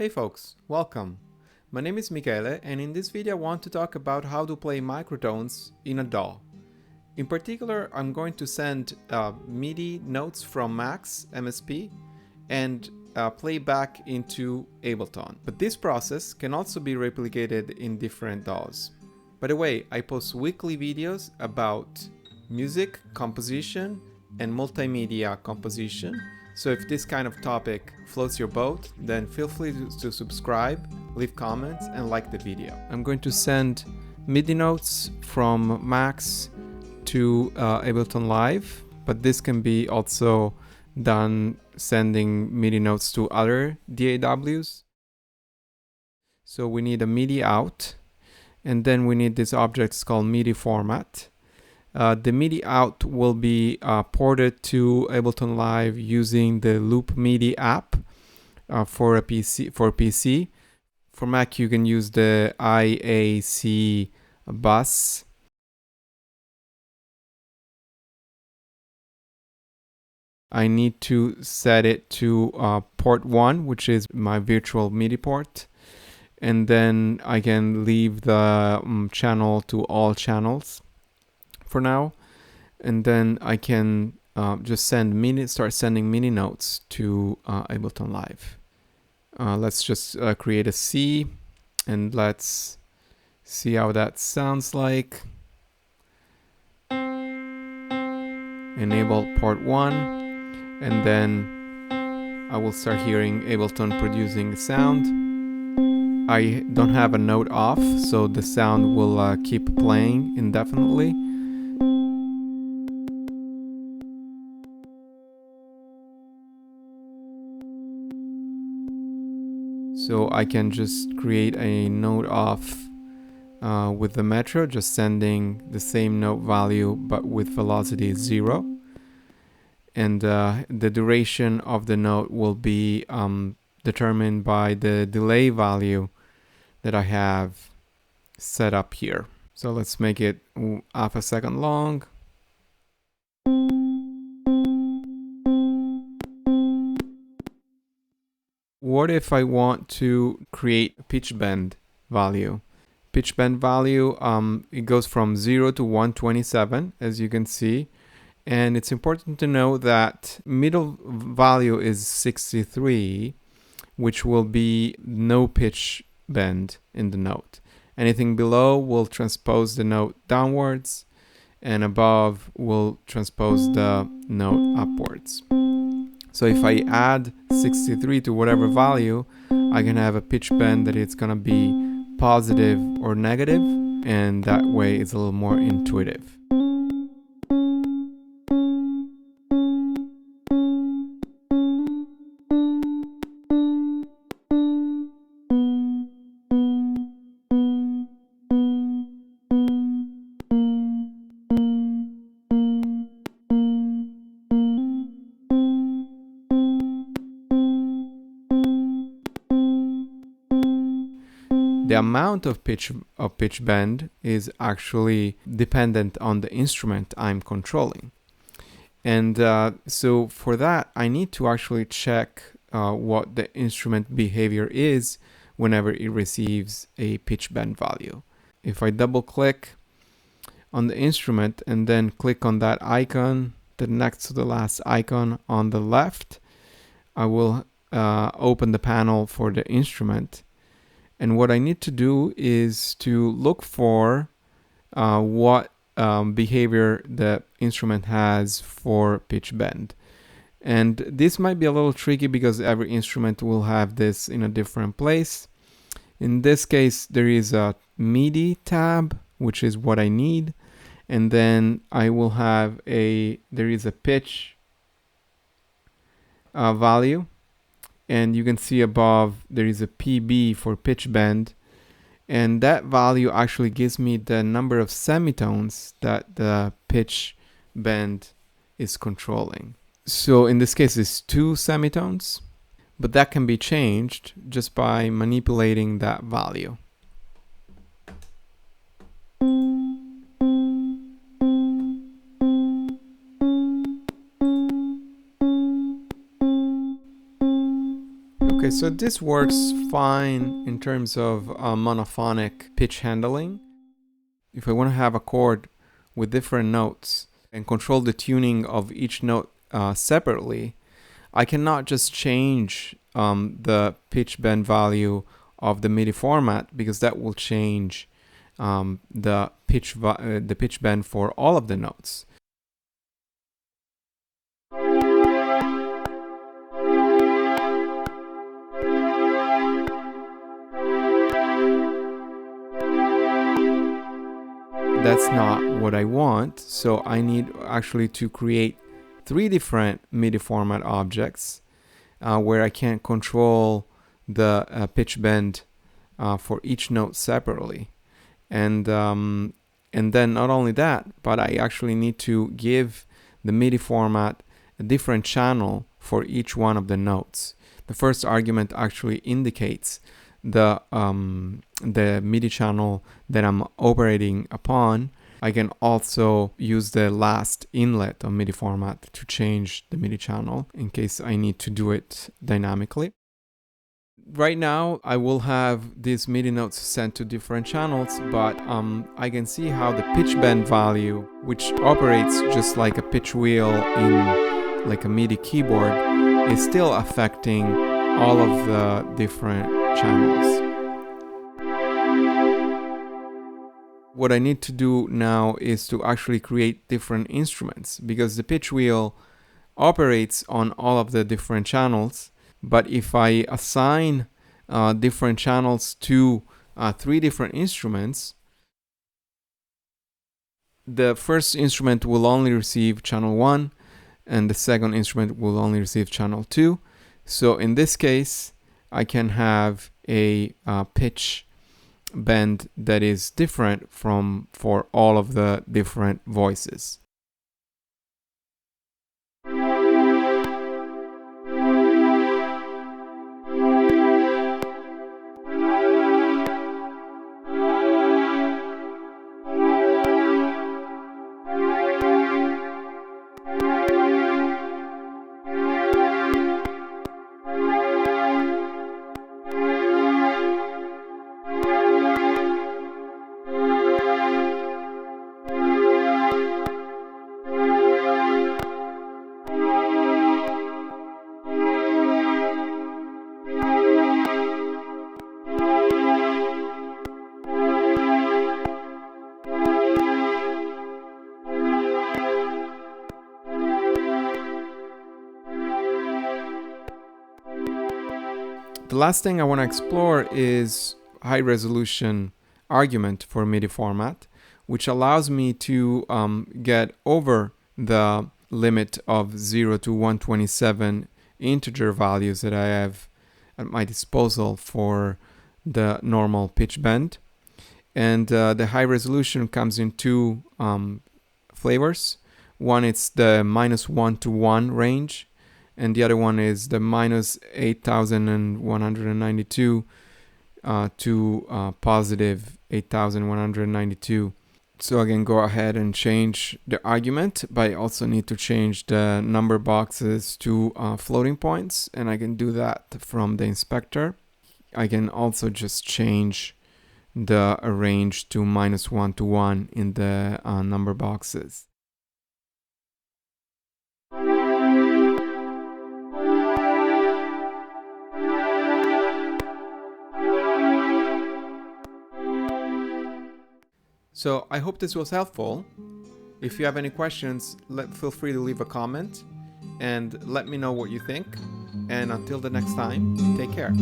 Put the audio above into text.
Hey folks, welcome. My name is Michele, and in this video I want to talk about how to play microtones in a DAW. In particular, I'm going to send MIDI notes from Max MSP and play back into Ableton. But this process can also be replicated in different DAWs. By the way, I post weekly videos about music composition and multimedia composition. So if this kind of topic floats your boat, then feel free to subscribe, leave comments, and like the video. I'm going to send MIDI notes from Max to Ableton Live, but this can be also done sending MIDI notes to other DAWs. So we need a MIDI out, and then we need this object called MIDI format. The MIDI out will be ported to Ableton Live using the Loop MIDI app for PC. For Mac, you can use the IAC bus. I need to set it to port 1, which is my virtual MIDI port. And then I can leave the channel to all channels for now, and then I can just start sending MIDI notes to Ableton Live. Let's just create a C, and let's see how that sounds like. Enable port 1, and then I will start hearing Ableton producing sound. I don't have a note off, so the sound will keep playing indefinitely. So I can just create a note off with the Metro, just sending the same note value but with velocity 0. And the duration of the note will be determined by the delay value that I have set up here. So let's make it half a second long. What if I want to create a pitch bend value? Pitch bend value, it goes from 0 to 127, as you can see. And it's important to know that middle value is 63, which will be no pitch bend in the note. Anything below will transpose the note downwards, and above will transpose the note upwards. So if I add 63 to whatever value, I can have a pitch bend that it's gonna be positive or negative, and that way it's a little more intuitive. The amount of pitch bend is actually dependent on the instrument I'm controlling. And so for that, I need to actually check what the instrument behavior is whenever it receives a pitch bend value. If I double click on the instrument and then click on that icon, the next to the last icon on the left, I will open the panel for the instrument. And what I need to do is to look for what behavior the instrument has for pitch bend. And this might be a little tricky because every instrument will have this in a different place. In this case, there is a MIDI tab, which is what I need. And then I will have there is a pitch value. And you can see above there is a PB for pitch bend, and that value actually gives me the number of semitones that the pitch bend is controlling. So in this case it's 2 semitones, but that can be changed just by manipulating that value. Okay, Okay, so this works fine in terms of monophonic pitch handling. If I want to have a chord with different notes and control the tuning of each note separately, I cannot just change the pitch bend value of the MIDI format, because that will change the pitch bend for all of the notes. That's not what I want, so I need actually to create 3 different MIDI format objects where I can control the pitch bend for each note separately. And then not only that, but I actually need to give the MIDI format a different channel for each one of the notes. The first argument actually indicates the MIDI channel that I'm operating upon. I can also use the last inlet of MIDI format to change the MIDI channel in case I need to do it dynamically. Right now, I will have these MIDI notes sent to different channels, but I can see how the pitch bend value, which operates just like a pitch wheel in like a MIDI keyboard, is still affecting all of the different channels. What I need to do now is to actually create different instruments, because the pitch wheel operates on all of the different channels. But if I assign different channels to 3 different instruments, the first instrument will only receive channel 1 and the second instrument will only receive channel 2. So in this case, I can have a pitch bend that is different for all of the different voices. The last thing I want to explore is high resolution argument for MIDI format, which allows me to get over the limit of 0 to 127 integer values that I have at my disposal for the normal pitch bend. And the high resolution comes in 2 flavors. One is the -1 to 1 range, and the other one is the -8192 to positive 8192. So I can go ahead and change the argument, but I also need to change the number boxes to floating points, and I can do that from the inspector. I can also just change the range to -1 to 1 in the number boxes. So I hope this was helpful. If you have any questions, feel free to leave a comment and let me know what you think. And until the next time, take care.